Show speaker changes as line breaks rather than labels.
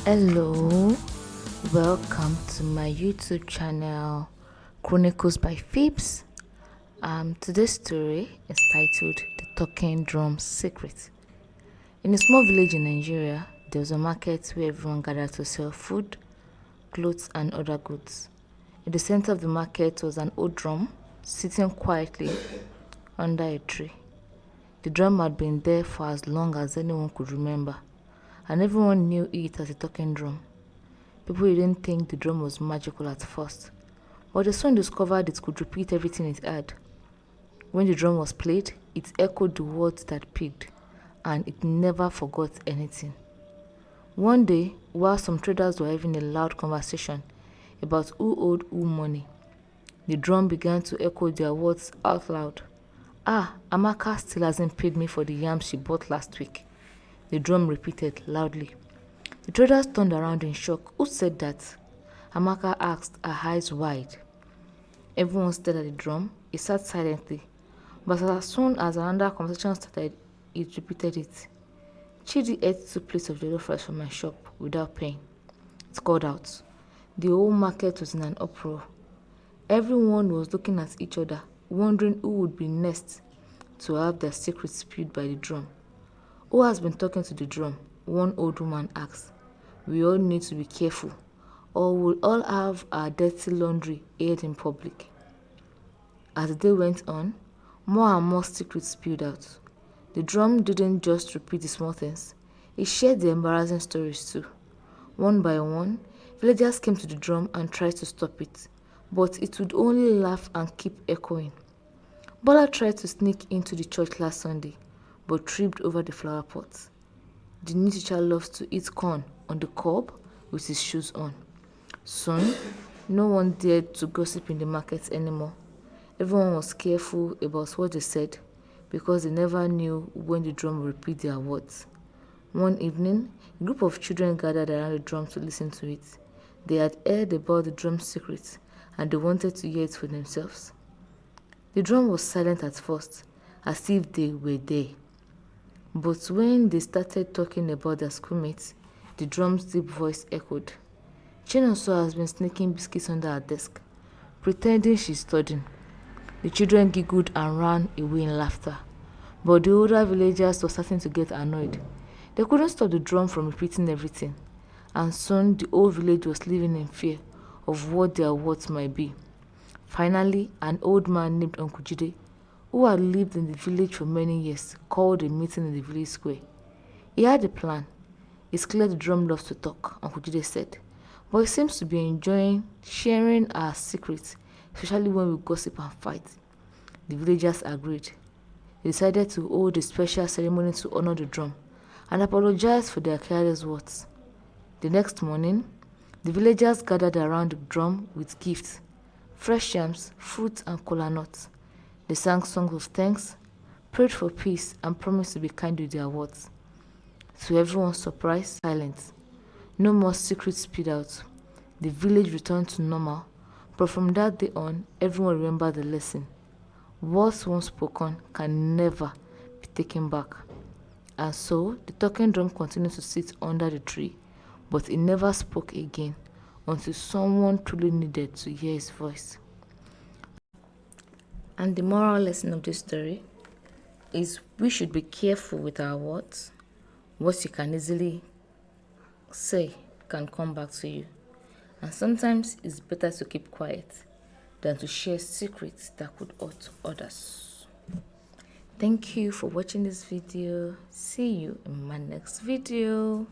Hello, welcome to my YouTube channel Chronicles by Phoebs. Today's story is titled The Talking Drum Secret. In a small village in Nigeria, there was a market where everyone gathered to sell food, clothes, and other goods. In the center of the market was an old drum sitting quietly under a tree. The drum had been there for as long as anyone could remember, and everyone knew it as a talking drum. People didn't think the drum was magical at first, but they soon discovered it could repeat everything it had. When the drum was played, it echoed the words that picked, and it never forgot anything. One day, while some traders were having a loud conversation about who owed who money, the drum began to echo their words out loud. Ah, Amaka still hasn't paid me for the yams she bought last week, the drum repeated loudly. The traders turned around in shock. Who said that? Amaka asked, her eyes wide. Everyone stared at the drum. It sat silently. But as soon as another conversation started, it repeated it. Chidi ate 2 plates of jollof rice from my shop without paying. It called out. The whole market was in an uproar. Everyone was looking at each other, wondering who would be next to have their secrets spilled by the drum. Who has been talking to the drum? One old woman asked. We all need to be careful, or we'll all have our dirty laundry aired in public. As the day went on, more and more secrets spilled out. The drum didn't just repeat the small things, it shared the embarrassing stories too. One by one, villagers came to the drum and tried to stop it, but it would only laugh and keep echoing. Bola tried to sneak into the church last Sunday, but tripped over the flower pot. The new teacher loves to eat corn on the cob with his shoes on. Soon, no one dared to gossip in the market anymore. Everyone was careful about what they said because they never knew when the drum would repeat their words. One evening, a group of children gathered around the drum to listen to it. They had heard about the drum's secret and they wanted to hear it for themselves. The drum was silent at first, as if they were there. But when they started talking about their schoolmates, the drum's deep voice echoed. Chinonso has been sneaking biscuits under her desk, pretending she's studying. The children giggled and ran away in laughter, but the older villagers were starting to get annoyed. They couldn't stop the drum from repeating everything, and soon the whole village was living in fear of what their words might be. Finally, an old man named Uncle Jide, who had lived in the village for many years, called a meeting in the village square. He had a plan. It's clear the drum loves to talk, Uncle Jide said, but he seems to be enjoying sharing our secrets, especially when we gossip and fight. The villagers agreed. They decided to hold a special ceremony to honor the drum and apologize for their careless words. The next morning, the villagers gathered around the drum with gifts, fresh yams, fruits, and kola nuts. They sang songs of thanks, prayed for peace, and promised to be kind with their words. To everyone's surprise, silence. No more secrets spilled out. The village returned to normal, but from that day on, everyone remembered the lesson. Words once spoken can never be taken back. And so, the talking drum continued to sit under the tree, but it never spoke again until someone truly needed to hear his voice. And the moral lesson of this story is we should be careful with our words. What you can easily say can come back to you. And sometimes it's better to keep quiet than to share secrets that could hurt others. Thank you for watching this video. See you in my next video.